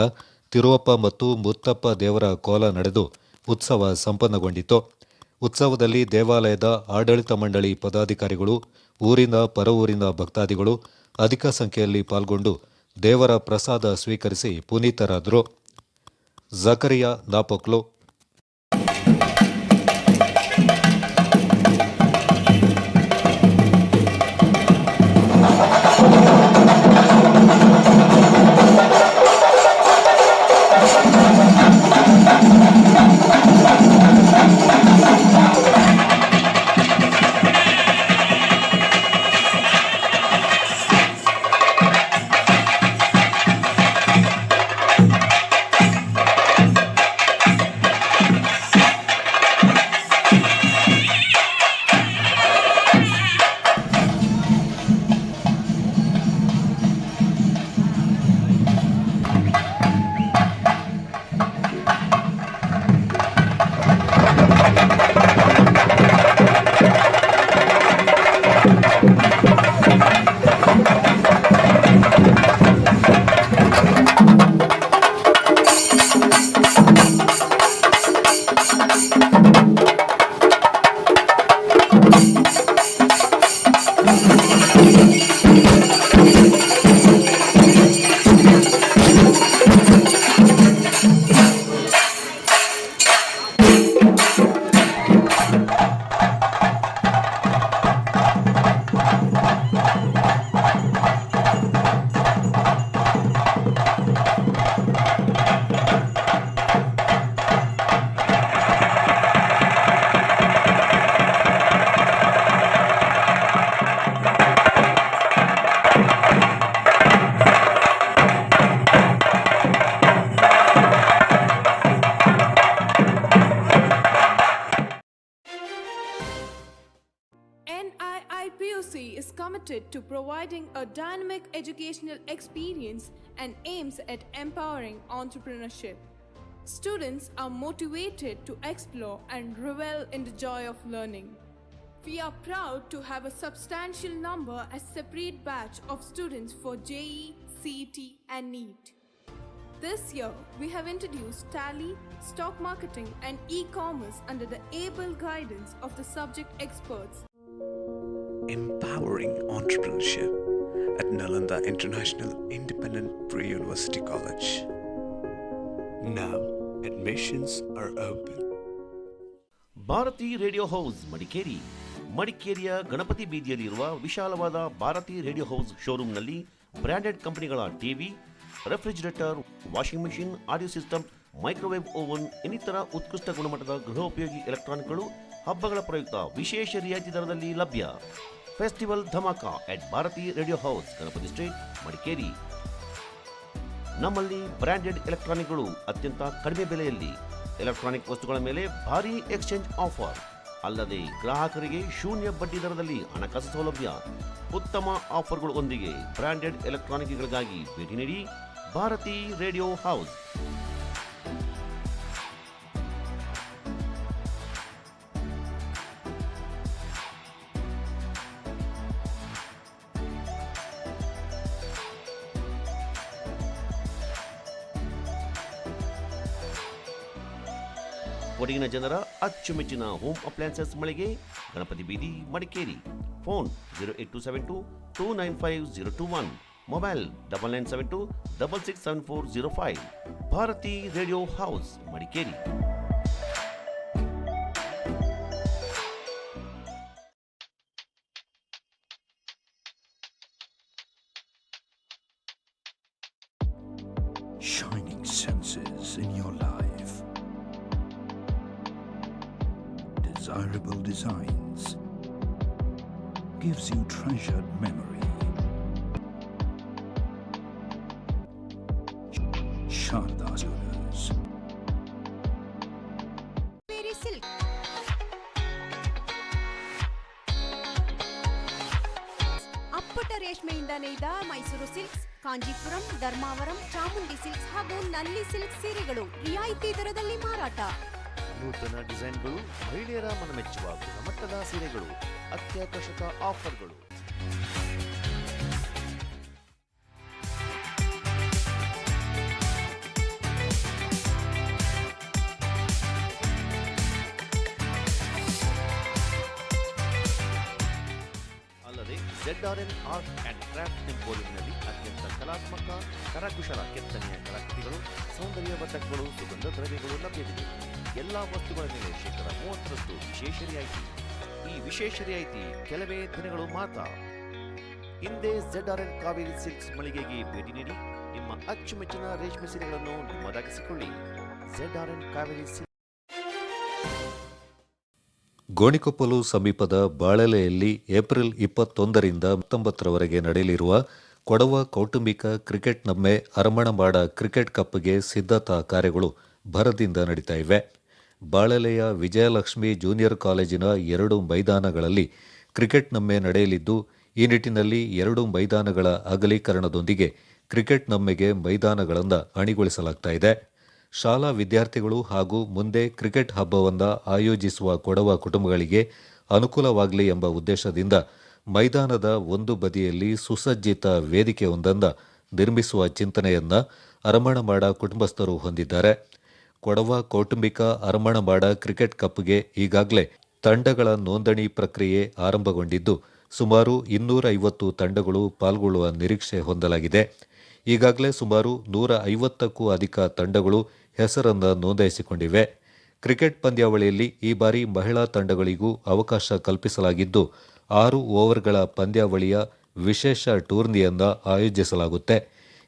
ತಿರುವಪ್ಪ ಮತ್ತು ಮುತ್ತಪ್ಪ ದೇವರ ಕೋಲ ನಡೆದು ಉತ್ಸವ ಸಂಪನ್ನಗೊಂಡಿತು. ಉತ್ಸವದಲ್ಲಿ ದೇವಾಲಯದ ಆಡಳಿತ ಮಂಡಳಿ ಪದಾಧಿಕಾರಿಗಳು, ಊರಿನ ಪರವೂರಿನ ಭಕ್ತಾದಿಗಳು ಅಧಿಕ ಸಂಖ್ಯೆಯಲ್ಲಿ ಪಾಲ್ಗೊಂಡು ದೇವರ ಪ್ರಸಾದ ಸ್ವೀಕರಿಸಿ ಪುನೀತರಾದರು. Zakariya, Napoklu. NIIPUC is committed to providing a dynamic educational experience and aims at empowering entrepreneurship. Students are motivated to explore and revel in the joy of learning. We are proud to have a substantial number as separate batch of students for JEE, CET and NEET. This year, we have introduced Tally, stock marketing and e-commerce under the able guidance of the subject experts. Empowering entrepreneurship at Nalanda International Independent Pre-University College. Now, admissions are open. Bharati radio house Madikeri. ಮಡಿಕೇರಿಯ ಗಣಪತಿ ಬೀದಿಯಲ್ಲಿರುವ ವಿಶಾಲವಾದ Bharati radio house ಶೋರೂಮ್ನಲ್ಲಿ branded ಕಂಪನಿಗಳ TV, refrigerator, washing machine, audio system, microwave oven ಇನ್ನಿತರ ಉತ್ಕೃಷ್ಟ ಗುಣಮಟ್ಟದ ಗೃಹೋಪಯೋಗಿ ಎಲೆಕ್ಟ್ರಾನಿಕ್ಗಳು ಹಬ್ಬಗಳ ಪ್ರಯುಕ್ತ ವಿಶೇಷ ರಿಯಾಯಿತಿ ದರದಲ್ಲಿ ಲಭ್ಯ. Festival dhamaka at Bharati radio house, Ganapati street, Madikeri. ನಮ್ಮಲ್ಲಿ ಬ್ರ್ಯಾಂಡೆಡ್ ಎಲೆಕ್ಟ್ರಾನಿಕ್ಗಳು ಅತ್ಯಂತ ಕಡಿಮೆ ಬೆಲೆಯಲ್ಲಿ, ಎಲೆಕ್ಟ್ರಾನಿಕ್ ವಸ್ತುಗಳ ಮೇಲೆ ಭಾರೀ ಎಕ್ಸ್ಚೇಂಜ್ ಆಫರ್, ಅಲ್ಲದೆ ಗ್ರಾಹಕರಿಗೆ ಶೂನ್ಯ ಬಡ್ಡಿ ದರದಲ್ಲಿ ಹಣಕಾಸು ಸೌಲಭ್ಯ. ಉತ್ತಮ ಆಫರ್ಗಳು ಒಂದಿಗೆ ಬ್ರ್ಯಾಂಡೆಡ್ ಎಲೆಕ್ಟ್ರಾನಿಕ್ಗಳಿಗಾಗಿ ಭೇಟಿ ನೀಡಿ ಭಾರತಿ ರೇಡಿಯೋ ಹೌಸ್. ಕೊಡಗಿನ ಜನರ ಅಚ್ಚುಮೆಚ್ಚಿನ ಹೋಮ್ ಅಪ್ಲಯನ್ಸಸ್ ಮಳಿಗೆ, ಗಣಪತಿ ಬೀದಿ, Madikeri. Phone 08272 295 mobile 9972 667405. Bharati radio house, Madikeri. Shining senses in your life. Desirable designs gives you treasured memory. Sharda Jewelers. Very silk. ಅಪ್ಪಟ ರೇಷ್ಮೆಯಿಂದ ನೇಯ್ದ ಮೈಸೂರು ಸಿಲ್ಕ್ಸ್, ಕಾಂಜೀಪುರಂ, ಧರ್ಮಾವರಂ, ಚಾಮುಂಡಿ ಸಿಲ್ಕ್ಸ್ ಹಾಗೂ ನಲ್ಲಿ ಸಿಲ್ಕ್ ಸೀರೆಗಳು ರಿಯಾಯಿತಿ ದರದಲ್ಲಿ ಮಾರಾಟ. ನೂತನ ಡಿಸೈನ್ಗಳು, ಮಹಿಳೆಯರ ಮನಮೆಚ್ಚುವ ಗುಣಮಟ್ಟದ ಸೀರೆಗಳು, ಅತ್ಯಾಕರ್ಷಕ ಆಫರ್ಗಳು. ಅಲ್ಲದೆ ZRN ಆರ್ಟ್ ಅಂಡ್ ಕ್ರಾಫ್ಟ್ ಎಂಪೋರಿಯಂನಲ್ಲಿ ಅತ್ಯಂತ ಕಲಾತ್ಮಕ ಕರಕುಶಲ ಕೆತ್ತನೆಯ ಕಲಾಕೃತಿಗಳು, ಸೌಂದರ್ಯವರ್ಧಕಗಳು, ಸುಗಂಧ ದ್ರವ್ಯಗಳು ಲಭ್ಯವಿದೆ. ಎಲ್ಲ ವಸ್ತುಗಳ ಮೇಲೆ 30% ವಿಶೇಷ ರಿಯಾಯಿತಿ. ಈ ವಿಶೇಷ ರಿಯಾಯಿತಿ ಕೆಲವೇ ದಿನಗಳು ಮಾತ್ರ. ಹಿಂದೆ ZRN ಕಾವೇರಿ ಸಿಲ್ಕ್ಸ್ ಮಳಿಗೆಗೆ ಭೇಟಿ ನೀಡಿ ನಿಮ್ಮ ಅಚ್ಚುಮೆಚ್ಚಿನ ರೇಷ್ಮೆ ಸೀರೆಗಳನ್ನು ನಿಮ್ಮದಾಗಿಸಿಕೊಳ್ಳಿ. ZRN Kaveri silks. ಗೋಣಿಕೊಪ್ಪಲು ಸಮೀಪದ ಬಾಳೆಲೆಯಲ್ಲಿ ಏಪ್ರಿಲ್ 21ರಿಂದ 19ರವರೆಗೆ ನಡೆಯಲಿರುವ ಕೊಡವ ಕೌಟುಂಬಿಕ ಕ್ರಿಕೆಟ್ ನಮ್ಮೆ ಅರಮಣಮಾಡ ಕ್ರಿಕೆಟ್ ಕಪ್ಗೆ ಸಿದ್ಧತಾ ಕಾರ್ಯಗಳು ಭರದಿಂದ ನಡೀತಾ ಇವೆ. ಬಾಳೆಲೆಯ ವಿಜಯಲಕ್ಷ್ಮಿ ಜೂನಿಯರ್ ಕಾಲೇಜಿನ 2 ಮೈದಾನಗಳಲ್ಲಿ ಕ್ರಿಕೆಟ್ ನಮ್ಮೆ ನಡೆಯಲಿದ್ದು, ಈ ನಿಟ್ಟಿನಲ್ಲಿ 2 ಮೈದಾನಗಳ ಅಗಲೀಕರಣದೊಂದಿಗೆ ಕ್ರಿಕೆಟ್ ನಮ್ಮೆಗೆ ಮೈದಾನಗಳನ್ನು ಅಣಿಗೊಳಿಸಲಾಗ್ತಾ ಇದೆ. ಶಾಲಾ ವಿದ್ಯಾರ್ಥಿಗಳು ಹಾಗೂ ಮುಂದೆ ಕ್ರಿಕೆಟ್ ಹಬ್ಬವನ್ನು ಆಯೋಜಿಸುವ ಕೊಡವ ಕುಟುಂಬಗಳಿಗೆ ಅನುಕೂಲವಾಗಲಿ ಎಂಬ ಉದ್ದೇಶದಿಂದ ಮೈದಾನದ ಒಂದು ಬದಿಯಲ್ಲಿ ಸುಸಜ್ಜಿತ ವೇದಿಕೆಯೊಂದನ್ನು ನಿರ್ಮಿಸುವ ಚಿಂತನೆಯನ್ನು ಅರಮಣಮಾಡ ಕುಟುಂಬಸ್ಥರು ಹೊಂದಿದ್ದಾರೆ. ಕೊಡವ ಕೌಟುಂಬಿಕ ಅರಮಣಮಾಡ ಕ್ರಿಕೆಟ್ ಕಪ್ಗೆ ಈಗಾಗಲೇ ತಂಡಗಳ ನೋಂದಣಿ ಪ್ರಕ್ರಿಯೆ ಆರಂಭಗೊಂಡಿದ್ದು, ಸುಮಾರು 250 ತಂಡಗಳು ಪಾಲ್ಗೊಳ್ಳುವ ನಿರೀಕ್ಷೆ ಹೊಂದಲಾಗಿದೆ. ಈಗಾಗಲೇ ಸುಮಾರು 150ಕ್ಕೂ ಅಧಿಕ ತಂಡಗಳು ಹೆಸರನ್ನು ನೋಂದಾಯಿಸಿಕೊಂಡಿವೆ. ಕ್ರಿಕೆಟ್ ಪಂದ್ಯಾವಳಿಯಲ್ಲಿ ಈ ಬಾರಿ ಮಹಿಳಾ ತಂಡಗಳಿಗೂ ಅವಕಾಶ ಕಲ್ಪಿಸಲಾಗಿದ್ದು, 6 ಓವರ್ಗಳ ಪಂದ್ಯಾವಳಿಯ ವಿಶೇಷ ಟೂರ್ನಿಯನ್ನು ಆಯೋಜಿಸಲಾಗುತ್ತೆ.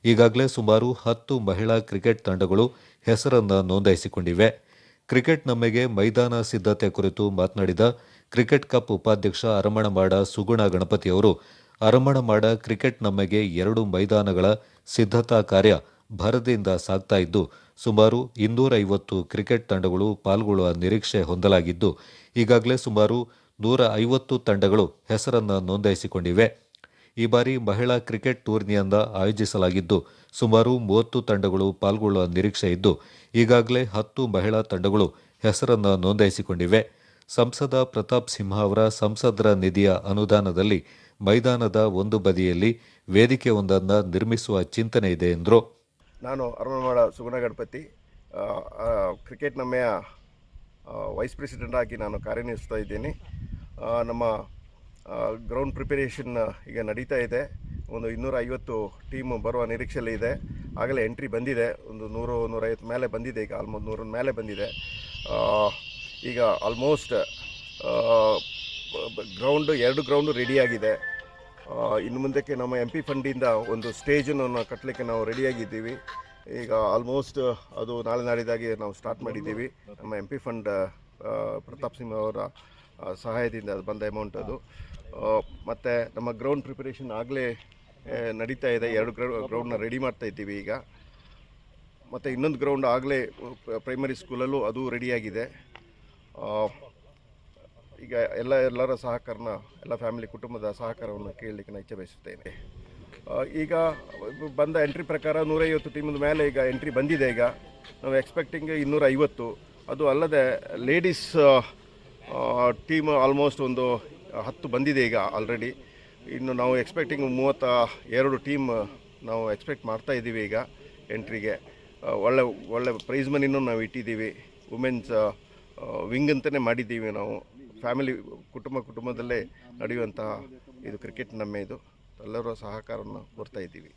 ಈಗಾಗಲೇ ಸುಮಾರು 10 ಮಹಿಳಾ ಕ್ರಿಕೆಟ್ ತಂಡಗಳು ಹೆಸರನ್ನು ನೋಂದಾಯಿಸಿಕೊಂಡಿವೆ. ಕ್ರಿಕೆಟ್ ನಮ್ಮೆಗೆ ಮೈದಾನ ಸಿದ್ಧತೆ ಕುರಿತು ಮಾತನಾಡಿದ ಕ್ರಿಕೆಟ್ ಕಪ್ ಉಪಾಧ್ಯಕ್ಷ ಅರಮಣಮಾಡ ಸುಗುಣ ಗಣಪತಿಯವರು, ಅರಮಣಮಾಡ ಕ್ರಿಕೆಟ್ ನಮ್ಮೆಗೆ 2 ಮೈದಾನಗಳ ಸಿದ್ಧತಾ ಕಾರ್ಯ ಭರದಿಂದ ಸಾಗ್ತಾ ಇದ್ದು, ಸುಮಾರು 250 ಕ್ರಿಕೆಟ್ ತಂಡಗಳು ಪಾಲ್ಗೊಳ್ಳುವ ನಿರೀಕ್ಷೆ ಹೊಂದಲಾಗಿದ್ದು, ಈಗಾಗಲೇ ಸುಮಾರು 150 ತಂಡಗಳು ಹೆಸರನ್ನು ನೋಂದಾಯಿಸಿಕೊಂಡಿವೆ. ಈ ಬಾರಿ ಮಹಿಳಾ ಕ್ರಿಕೆಟ್ ಟೂರ್ನಿಯನ್ನು ಆಯೋಜಿಸಲಾಗಿದ್ದು, ಸುಮಾರು 30 ತಂಡಗಳು ಪಾಲ್ಗೊಳ್ಳುವ ನಿರೀಕ್ಷೆ ಇದ್ದು, ಈಗಾಗಲೇ 10 ಮಹಿಳಾ ತಂಡಗಳು ಹೆಸರನ್ನು ನೋಂದಾಯಿಸಿಕೊಂಡಿವೆ. ಸಂಸದ ಪ್ರತಾಪ್ ಸಿಂಹ ಅವರ ಸಂಸದರ ನಿಧಿಯ ಅನುದಾನದಲ್ಲಿ ಮೈದಾನದ ಒಂದು ಬದಿಯಲ್ಲಿ ವೇದಿಕೆಯೊಂದನ್ನು ನಿರ್ಮಿಸುವ ಚಿಂತನೆ ಇದೆ ಎಂದರು. ನಾನು ಅರಮನವಾಡ ಸುಗುಣ ಗಣಪತಿ ಕ್ರಿಕೆಟ್ ನಮ್ಮೆಯ ವೈಸ್ ಪ್ರೆಸಿಡೆಂಟ್ ಆಗಿ ನಾನು ಕಾರ್ಯನಿರ್ವಹಿಸ್ತಾ ಇದ್ದೀನಿ. ನಮ್ಮ ಗ್ರೌಂಡ್ ಪ್ರಿಪರೇಷನ್ ಈಗ ನಡೀತಾ ಇದೆ. ಒಂದು 250 ಟೀಮ್ ಬರುವ ನಿರೀಕ್ಷೆಯಲ್ಲಿ ಇದೆ. ಆಗಲೇ ಎಂಟ್ರಿ ಬಂದಿದೆ, ಒಂದು 100-150 ಮೇಲೆ ಬಂದಿದೆ. ಈಗ ಆಲ್ಮೋಸ್ಟ್ 100 ಮೇಲೆ ಬಂದಿದೆ. ಈಗ ಆಲ್ಮೋಸ್ಟ್ ಎರಡು ಗ್ರೌಂಡು ರೆಡಿಯಾಗಿದೆ. ಇನ್ನು ಮುಂದಕ್ಕೆ ನಮ್ಮ MP ಫಂಡಿಂದ ಒಂದು ಸ್ಟೇಜನ್ನು ಕಟ್ಟಲಿಕ್ಕೆ ನಾವು ರೆಡಿಯಾಗಿದ್ದೀವಿ. ಈಗ ಆಲ್ಮೋಸ್ಟ್ ಅದು ನಾಳೆ ನಾಡಿದ್ದಾಗಿ ನಾವು ಸ್ಟಾರ್ಟ್ ಮಾಡಿದ್ದೀವಿ. ನಮ್ಮ MP ಫಂಡ್ ಪ್ರತಾಪ್ ಸಿಂಹ ಅವರ ಸಹಾಯದಿಂದ ಅದು ಬಂದ ಅಮೌಂಟ್ ಅದು. ಮತ್ತು ನಮ್ಮ ಗ್ರೌಂಡ್ ಪ್ರಿಪರೇಷನ್ ಆಗಲೇ ನಡೀತಾ ಇದೆ. 2 ಗ್ರೌಂಡ್ನ ರೆಡಿ ಮಾಡ್ತಾ ಇದ್ದೀವಿ ಈಗ. ಮತ್ತು ಇನ್ನೊಂದು ಗ್ರೌಂಡ್ ಆಗಲೇ ಪ್ರೈಮರಿ ಸ್ಕೂಲಲ್ಲೂ ಅದು ರೆಡಿಯಾಗಿದೆ. ಈಗ ಎಲ್ಲರ ಸಹಕಾರನ, ಎಲ್ಲ ಫ್ಯಾಮಿಲಿ ಕುಟುಂಬದ ಸಹಕಾರವನ್ನು ಕೇಳಲಿಕ್ಕೆ ನಾನು ಇಚ್ಛೆ ಬಯಸುತ್ತೇನೆ. ಈಗ ಬಂದ ಎಂಟ್ರಿ ಪ್ರಕಾರ 150 ಟೀಮಿನ ಮೇಲೆ ಈಗ ಎಂಟ್ರಿ ಬಂದಿದೆ. ಈಗ ನಾವು ಎಕ್ಸ್ಪೆಕ್ಟಿಂಗ್ 250. ಅದು ಅಲ್ಲದೆ ಲೇಡೀಸ್ ಟೀಮ್ ಆಲ್ಮೋಸ್ಟ್ ಒಂದು 10 ಬಂದಿದೆ ಈಗ ಆಲ್ರೆಡಿ. ಇನ್ನು ನಾವು ಎಕ್ಸ್ಪೆಕ್ಟಿಂಗ್ 32 ಟೀಮ್ ನಾವು ಎಕ್ಸ್ಪೆಕ್ಟ್ ಮಾಡ್ತಾ ಇದ್ದೀವಿ ಈಗ ಎಂಟ್ರಿಗೆ. ಒಳ್ಳೆ ಪ್ರೈಸ್ ಮನಿನೂ ನಾವು ಇಟ್ಟಿದ್ದೀವಿ. ವುಮೆನ್ಸ್ ವಿಂಗ್ ಅಂತಲೇ ಮಾಡಿದ್ದೀವಿ ನಾವು. ಫ್ಯಾಮಿಲಿ ಕುಟುಂಬದಲ್ಲೇ ನಡೆಯುವಂತಹ ಇದು ಕ್ರಿಕೆಟ್ ಇದು ಎಲ್ಲರೂ ಸಹಕಾರವನ್ನು ಕೋರ್ತಾ ಇದ್ದೀವಿ.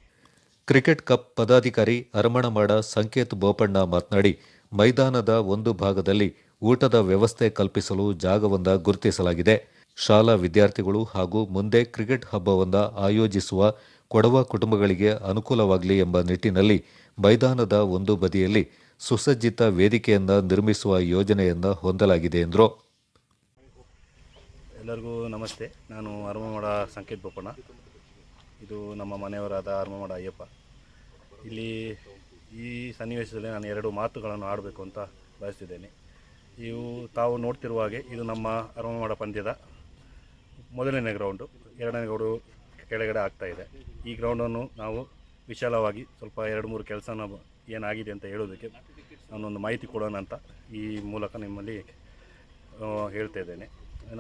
ಕ್ರಿಕೆಟ್ ಕಪ್ ಪದಾಧಿಕಾರಿ ಅರಮಣಮಾಡ ಸಂಕೇತ್ ಬೋಪಣ್ಣ ಮಾತನಾಡಿ, ಮೈದಾನದ ಒಂದು ಭಾಗದಲ್ಲಿ ಊಟದ ವ್ಯವಸ್ಥೆ ಕಲ್ಪಿಸಲು ಜಾಗವೊಂದ ಗುರುತಿಸಲಾಗಿದೆ. ಶಾಲಾ ವಿದ್ಯಾರ್ಥಿಗಳು ಹಾಗೂ ಮುಂದೆ ಕ್ರಿಕೆಟ್ ಹಬ್ಬವೊಂದ ಆಯೋಜಿಸುವ ಕೊಡವ ಕುಟುಂಬಗಳಿಗೆ ಅನುಕೂಲವಾಗಲಿ ಎಂಬ ನಿಟ್ಟಿನಲ್ಲಿ ಮೈದಾನದ ಒಂದು ಬದಿಯಲ್ಲಿ ಸುಸಜ್ಜಿತ ವೇದಿಕೆಯನ್ನು ನಿರ್ಮಿಸುವ ಯೋಜನೆಯನ್ನು ಹೊಂದಲಾಗಿದೆ ಎಂದರು. ಎಲ್ಲರಿಗೂ ನಮಸ್ತೆ. ನಾನು ಅರಮನವಾಡ ಸಂಕೇತ್ ಬೋಪಣ್ಣ. ಇದು ನಮ್ಮ ಮನೆಯವರಾದ ಅರಮನವಾಡ ಅಯ್ಯಪ್ಪ. ಇಲ್ಲಿ ಈ ಸನ್ನಿವೇಶದಲ್ಲಿ ನಾನು 2 ಮಾತುಗಳನ್ನು ಆಡಬೇಕು ಅಂತ ಬಯಸ್ತಿದ್ದೇನೆ. ತಾವು ನೋಡ್ತಿರುವ ಹಾಗೆ ಇದು ನಮ್ಮ ಅರಮನವಾಡ ಪಂದ್ಯದ ಮೊದಲನೇ ಗ್ರೌಂಡು. 2ನೇ ಗ್ರೌಂಡು ಕೆಳಗಡೆ ಆಗ್ತಾಯಿದೆ. ಈ ಗ್ರೌಂಡನ್ನು ನಾವು ವಿಶಾಲವಾಗಿ ಸ್ವಲ್ಪ 2-3 ಕೆಲಸನ ಏನಾಗಿದೆ ಅಂತ ಹೇಳೋದಕ್ಕೆ ನಾನೊಂದು ಮಾಹಿತಿ ಕೊಡೋಣ ಅಂತ ಈ ಮೂಲಕ ನಿಮ್ಮಲ್ಲಿ ಹೇಳ್ತಾ ಇದ್ದೇನೆ.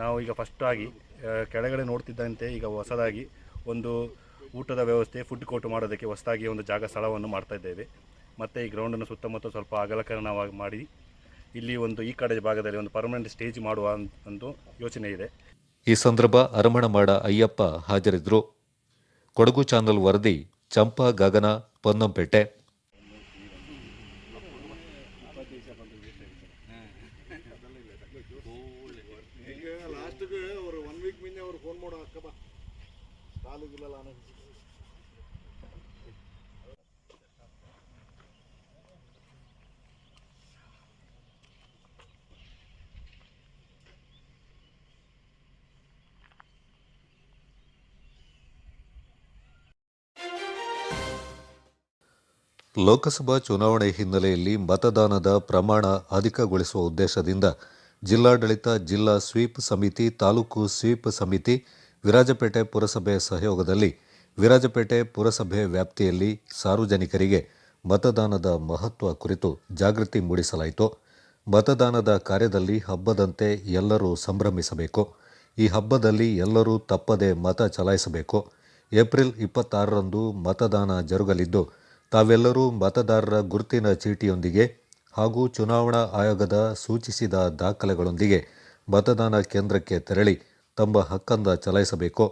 ನಾವು ಈಗ ಫಸ್ಟಾಗಿ ಕೆಳಗಡೆ ನೋಡ್ತಿದ್ದಂತೆ ಈಗ ಹೊಸದಾಗಿ ಒಂದು ಊಟದ ವ್ಯವಸ್ಥೆ, ಫುಡ್ ಕೋರ್ಟ್ ಮಾಡೋದಕ್ಕೆ ಹೊಸದಾಗಿ ಒಂದು ಸ್ಥಳವನ್ನು ಮಾಡ್ತಾ ಇದ್ದೇವೆ. ಮತ್ತು ಈ ಗ್ರೌಂಡನ್ನು ಸುತ್ತಮುತ್ತ ಸ್ವಲ್ಪ ಅಗಲಕರಣವಾಗಿ ಮಾಡಿ ಇಲ್ಲಿ ಈ ಕಡೆ ಭಾಗದಲ್ಲಿ ಒಂದು ಪರ್ಮನೆಂಟ್ ಸ್ಟೇಜ್ ಮಾಡುವ ಒಂದು ಯೋಚನೆ ಇದೆ. ಈ ಸಂದರ್ಭ ಅರಮಣಮಾಡ ಅಯ್ಯಪ್ಪ ಹಾಜರಿದ್ದರು. ಕೊಡಗು ಚಾನಲ್ ವರದಿ ಚಂಪಾ ಗಗನ, ಪೊನ್ನಂಪೇಟೆ. ಲೋಕಸಭಾ ಚುನಾವಣೆ ಹಿನ್ನೆಲೆಯಲ್ಲಿ ಮತದಾನದ ಪ್ರಮಾಣ ಅಧಿಕಗೊಳಿಸುವ ಉದ್ದೇಶದಿಂದ ಜಿಲ್ಲಾಡಳಿತ, ಜಿಲ್ಲಾ ಸ್ವೀಪ್ ಸಮಿತಿ, ತಾಲೂಕು ಸ್ವೀಪ್ ಸಮಿತಿ, ವಿರಾಜಪೇಟೆ ಪುರಸಭೆ ಸಹಯೋಗದಲ್ಲಿ ವಿರಾಜಪೇಟೆ ಪುರಸಭೆ ವ್ಯಾಪ್ತಿಯಲ್ಲಿ ಸಾರ್ವಜನಿಕರಿಗೆ ಮತದಾನದ ಮಹತ್ವ ಕುರಿತು ಜಾಗೃತಿ ಮೂಡಿಸಲಾಯಿತು. ಮತದಾನದ ಕಾರ್ಯದಲ್ಲಿ ಹಬ್ಬದಂತೆ ಎಲ್ಲರೂ ಸಂಭ್ರಮಿಸಬೇಕು. ಈ ಹಬ್ಬದಲ್ಲಿ ಎಲ್ಲರೂ ತಪ್ಪದೆ ಮತ ಚಲಾಯಿಸಬೇಕು. ಏಪ್ರಿಲ್ 26ರಂದು ಮತದಾನ ಜರುಗಲಿದ್ದು, ತಾವೆಲ್ಲರೂ ಮತದಾರರ ಗುರುತಿನ ಚೀಟಿಯೊಂದಿಗೆ ಹಾಗೂ ಚುನಾವಣಾ ಆಯೋಗದ ಸೂಚಿಸಿದ ದಾಖಲೆಗಳೊಂದಿಗೆ ಮತದಾನ ಕೇಂದ್ರಕ್ಕೆ ತೆರಳಿ ತಮ್ಮ ಹಕ್ಕನ್ನು ಚಲಾಯಿಸಬೇಕು.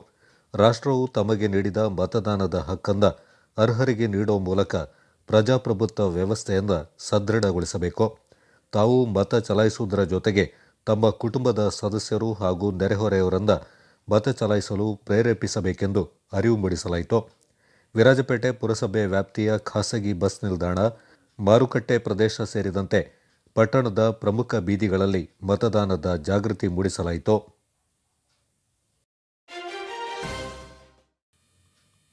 ರಾಷ್ಟ್ರವು ತಮಗೆ ನೀಡಿದ ಮತದಾನದ ಹಕ್ಕನ್ನು ಅರ್ಹರಿಗೆ ನೀಡುವ ಮೂಲಕ ಪ್ರಜಾಪ್ರಭುತ್ವ ವ್ಯವಸ್ಥೆಯನ್ನು ಸದೃಢಗೊಳಿಸಬೇಕು. ತಾವು ಮತ ಚಲಾಯಿಸುವುದರ ಜೊತೆಗೆ ತಮ್ಮ ಕುಟುಂಬದ ಸದಸ್ಯರು ಹಾಗೂ ನೆರೆಹೊರೆಯವರನ್ನು ಮತ ಚಲಾಯಿಸಲು ಪ್ರೇರೇಪಿಸಬೇಕೆಂದು ಅರಿವು ಮೂಡಿಸಲಾಯಿತು. ವಿರಾಜಪೇಟೆ ಪುರಸಭೆ ವ್ಯಾಪ್ತಿಯ ಖಾಸಗಿ ಬಸ್ ನಿಲ್ದಾಣ, ಮಾರುಕಟ್ಟೆ ಪ್ರದೇಶ ಸೇರಿದಂತೆ ಪಟ್ಟಣದ ಪ್ರಮುಖ ಬೀದಿಗಳಲ್ಲಿ ಮತದಾನದ ಜಾಗೃತಿ ಮೂಡಿಸಲಾಯಿತು.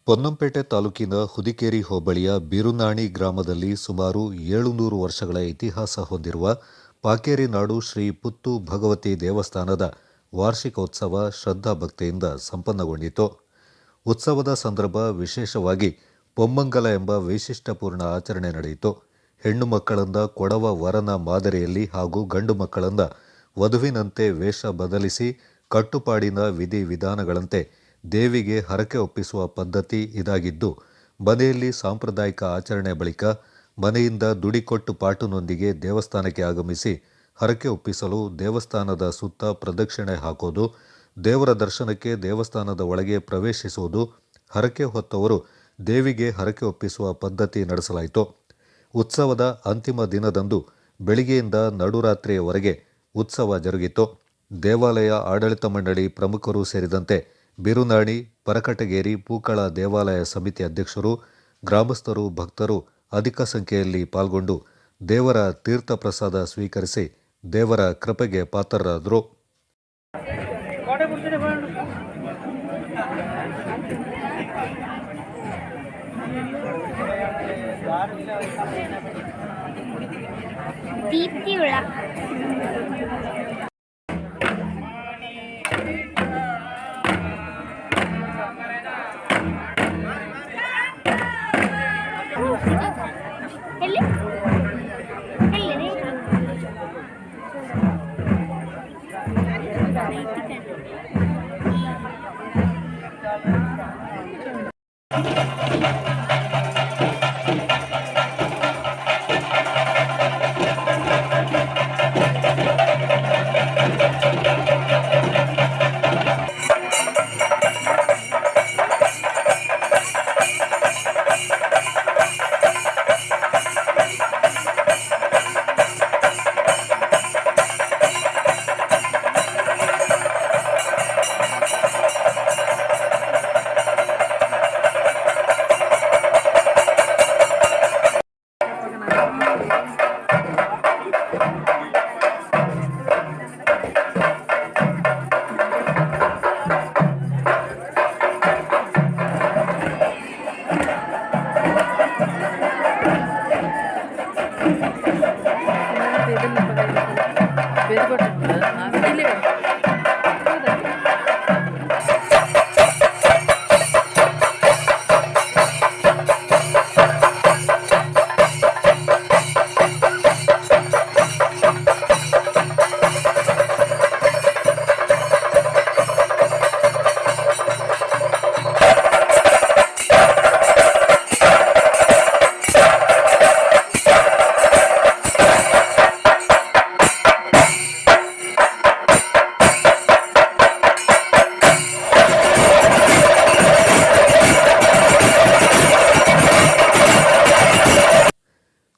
ಪೊನ್ನಂಪೇಟೆ ತಾಲೂಕಿನ ಹುದಿಕೇರಿ ಹೋಬಳಿಯ ಬಿರುನಾಣಿ ಗ್ರಾಮದಲ್ಲಿ ಸುಮಾರು 700 ವರ್ಷಗಳ ಇತಿಹಾಸ ಹೊಂದಿರುವ ಪಾಕೇರಿ ನಾಡು ಶ್ರೀ ಪುತ್ತು ಭಗವತಿ ದೇವಸ್ಥಾನದ ವಾರ್ಷಿಕೋತ್ಸವ ಶ್ರದ್ಧಾಭಕ್ತಿಯಿಂದ ಸಂಪನ್ನಗೊಂಡಿತು. ಉತ್ಸವದ ಸಂದರ್ಭ ವಿಶೇಷವಾಗಿ ಪೊಮ್ಮಂಗಲ ಎಂಬ ವೈಶಿಷ್ಟ್ಯಪೂರ್ಣ ಆಚರಣೆ ನಡೆಯಿತು. ಹೆಣ್ಣು ಮಕ್ಕಳಿಂದ ಕೊಡವ ವರನ ಮಾದರಿಯಲ್ಲಿ ಹಾಗೂ ಗಂಡು ಮಕ್ಕಳಿಂದ ವಧುವಿನಂತೆ ವೇಷ ಬದಲಿಸಿ ಕಟ್ಟುಪಾಡಿನ ವಿಧಿವಿಧಾನಗಳಂತೆ ದೇವಿಗೆ ಹರಕೆ ಒಪ್ಪಿಸುವ ಪದ್ಧತಿ ಇದಾಗಿದ್ದು, ಮನೆಯಲ್ಲಿ ಸಾಂಪ್ರದಾಯಿಕ ಆಚರಣೆ ಬಳಿಕ ಮನೆಯಿಂದ ದುಡಿಕೊಟ್ಟು ಪಾಟುನೊಂದಿಗೆ ದೇವಸ್ಥಾನಕ್ಕೆ ಆಗಮಿಸಿ ಹರಕೆ ಒಪ್ಪಿಸಲು ದೇವಸ್ಥಾನದ ಸುತ್ತ ಪ್ರದಕ್ಷಿಣೆ ಹಾಕೋದು, ದೇವರ ದರ್ಶನಕ್ಕೆ ದೇವಸ್ಥಾನದ ಒಳಗೆ ಪ್ರವೇಶಿಸುವುದು, ಹರಕೆ ಹೊತ್ತವರು ದೇವಿಗೆ ಹರಕೆ ಒಪ್ಪಿಸುವ ಪದ್ಧತಿ ನಡೆಸಲಾಯಿತು. ಉತ್ಸವದ ಅಂತಿಮ ದಿನದಂದು ಬೆಳಿಗ್ಗೆಯಿಂದ ನಡುರಾತ್ರಿಯವರೆಗೆ ಉತ್ಸವ ಜರುಗಿತು. ದೇವಾಲಯ ಆಡಳಿತ ಮಂಡಳಿ ಪ್ರಮುಖರು ಸೇರಿದಂತೆ ಬಿರುನಾಣಿ, ಪರಕಟಗೇರಿ, ಪೂಕಳ ದೇವಾಲಯ ಸಮಿತಿ ಅಧ್ಯಕ್ಷರು, ಗ್ರಾಮಸ್ಥರು, ಭಕ್ತರು ಅಧಿಕ ಸಂಖ್ಯೆಯಲ್ಲಿ ಪಾಲ್ಗೊಂಡು ದೇವರ ತೀರ್ಥ ಪ್ರಸಾದ ಸ್ವೀಕರಿಸಿ ದೇವರ ಕೃಪೆಗೆ ಪಾತ್ರರಾದರು.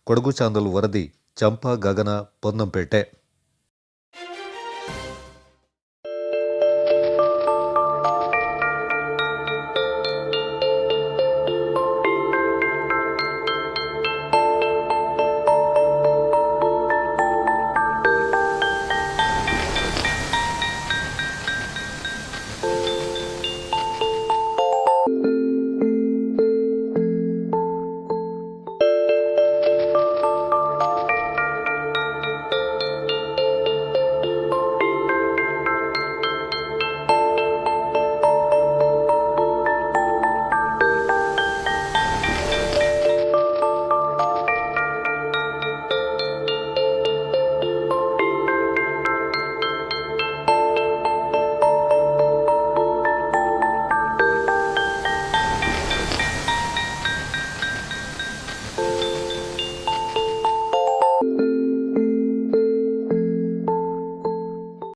ಕೊಡಗು ಚಾನಲ್ ವರದಿ, ಚಂಪಾ ಗಗನ, ಪೊನ್ನಂಪೇಟೆ.